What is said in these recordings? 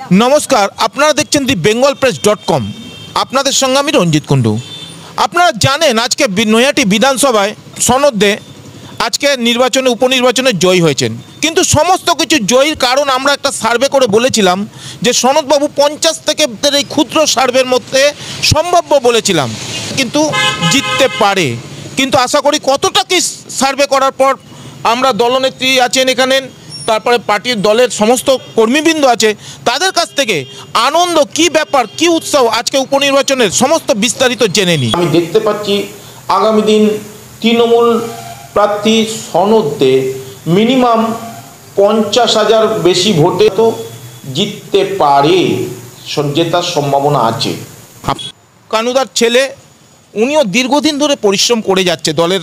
নমস্কার, আপনারা দেখছেন thebengalpress.com। আপনাদের সঙ্গে আমি রঞ্জিত কুণ্ডু। আপনারা জানেন আজকে নৈহাটি বিধানসভায় সনদে আজকে নির্বাচনে উপনির্বাচনে জয়ী হয়েছেন, কিন্তু সমস্ত কিছু জয়ীর কারণ আমরা একটা সার্ভে করে বলেছিলাম যে সনদবাবু 50 থেকে এই ক্ষুদ্র সার্ভের মধ্যে সম্ভাব্য বলেছিলাম, কিন্তু জিততে পারে। কিন্তু আশা করি কতটা কি সার্ভে করার পর আমরা দলনেত্রী আছেন এখানে, তারপরে পার্টির দলের সমস্ত কর্মীবৃন্দ আছে, তাদের কাছ থেকে আনন্দ কি ব্যাপার, কি উৎসাহ আজকে উপনির্বাচনের সমস্ত বিস্তারিত জেনে নিই। আমি দেখতে পাচ্ছি আগামী দিন তৃণমূল প্রার্থী সনদে মিনিমাম 50,000 বেশি ভোটে তো জিততে পারে, জেতার সম্ভাবনা আছে। কানুদার ছেলে, উনিও দীর্ঘদিন ধরে পরিশ্রম করে যাচ্ছে, দলের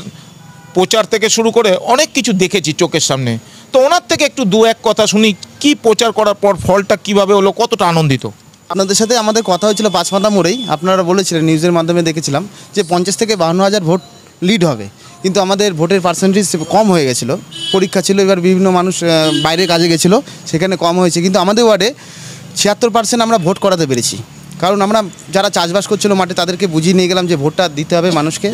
প্রচার থেকে শুরু করে অনেক কিছু দেখেছি চোখের সামনে। তো ওনার থেকে একটু দু এক কথা শুনি, কি প্রচার করার পর ফলটা কিভাবে হলো, কতটা আনন্দিত। আপনাদের সাথে আমাদের কথা হয়েছিল পাঁচমাথা মোড়েই, আপনারা বলেছিলেন, নিউজের মাধ্যমে দেখেছিলাম যে 50 থেকে 52,000 ভোট লিড হবে, কিন্তু আমাদের ভোটের পার্সেন্টেজ কম হয়ে গেছিলো। পরীক্ষা ছিল, এবার বিভিন্ন মানুষ বাইরে কাজে গেছিলো, সেখানে কম হয়েছে। কিন্তু আমাদের ওয়ার্ডে 76% আমরা ভোট করাতে পেরেছি, কারণ আমরা যারা চাষবাস করছিল মাঠে তাদেরকে বুঝিয়ে নিয়ে গেলাম যে ভোটটা দিতে হবে মানুষকে।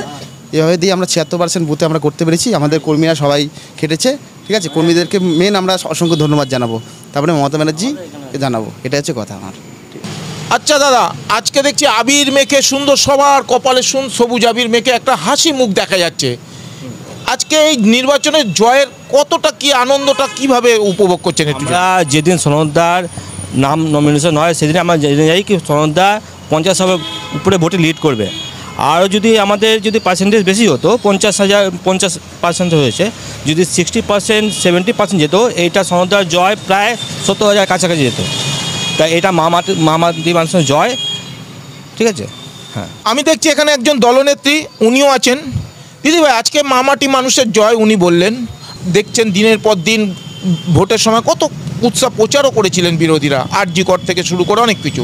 এভাবে দিয়ে আমরা 76% বুথে আমরা করতে পেরেছি। আমাদের কর্মীরা সবাই খেটেছে, ঠিক আছে। কর্মীদেরকে মেন আমরা অসংখ্য ধন্যবাদ জানাবো, তারপরে মমতা ব্যানার্জিকে জানাবো, এটা হচ্ছে কথা আমার। আচ্ছা দাদা, আজকে দেখছি আবির মেখে সুন্দর, সবার কপালে সবুজ আবির মেখে একটা হাসি মুখ দেখা যাচ্ছে। আজকে এই নির্বাচনের জয়ের কতটা কি আনন্দটা কিভাবে উপভোগ করছেন একটু? যেদিন সনদদার নাম নমিনেশন হয় সেদিন আমরা জেনে যাই কি সনদদা 50,000 উপরে ভোটে লিড করবে। আরও যদি আমাদের যদি পার্সেন্টেজ বেশি হতো, 50% হয়েছে, যদি 60% 70% যেত, এইটা সনদদার জয় প্রায় 70,000 কাছাকাছি যেত। তাই এটা মামাটি মানুষের জয়, ঠিক আছে। হ্যাঁ, আমি দেখছি এখানে একজন দলনেত্রী, উনিও আছেন। দিদিভাই, আজকে মামাটি মানুষের জয় উনি বললেন, দেখছেন দিনের পর দিন ভোটের সময় কত উৎসাহ প্রচারও করেছিলেন বিরোধীরা, আরজি কর থেকে শুরু করে অনেক কিছু,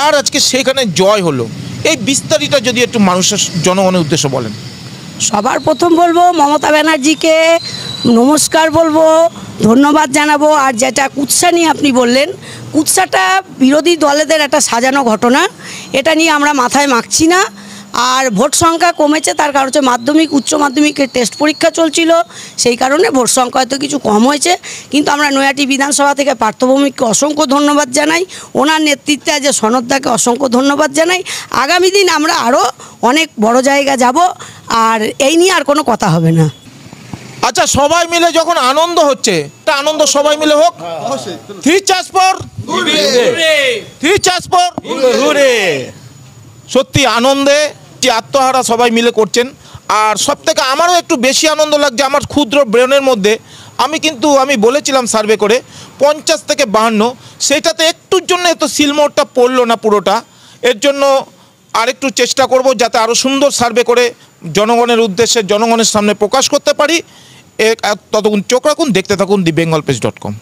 আর আজকে সেখানে জয় হলো। এই বিস্তারিত যদি একটু মানুষের জনগণের উদ্দেশ্যে বলেন। সবার প্রথম বলবো মমতা ব্যানার্জিকে নমস্কার বলবো, ধন্যবাদ জানাবো। আর যেটা কুৎসা নিয়ে আপনি বললেন, কুৎসাটা বিরোধী দলেদের একটা সাজানো ঘটনা, এটা নিয়ে আমরা মাথায় মাখছি না। আর ভোট সংখ্যা কমেছে, তার কারণ হচ্ছে মাধ্যমিক উচ্চ মাধ্যমিকের টেস্ট পরীক্ষা চলছিল, সেই কারণে ভোট সংখ্যা হয়তো কিছু কম হয়েছে। কিন্তু আমরা নৈহাটি বিধানসভা থেকে পার্থভৌমিককে অসংখ্য ধন্যবাদ জানাই, ওনার নেতৃত্বে যে সনদদাকে অসংখ্য ধন্যবাদ জানাই। আগামী দিন আমরা আরও অনেক বড় জায়গা যাব, আর এই নিয়ে আর কোনো কথা হবে না। আচ্ছা, সবাই মিলে যখন আনন্দ হচ্ছে, তা আনন্দ সবাই মিলে হোক। 3 cheers for সত্যি আনন্দে যে আত্মহারা সবাই মিলে করছেন। আর সব থেকে আমারও একটু বেশি আনন্দ লাগছে আমার ক্ষুদ্র ব্রেনের মধ্যে। আমি বলেছিলাম সার্ভে করে 50 থেকে 52, সেটাতে একটুর জন্য এত সিলমোড়টা পড়লো না পুরোটা। এর জন্য আরেকটু চেষ্টা করব যাতে আরও সুন্দর সার্ভে করে জনগণের উদ্দেশ্যে জনগণের সামনে প্রকাশ করতে পারি। ততক্ষণ চোখ রাখুন, দেখতে থাকুন thebengalpress.com।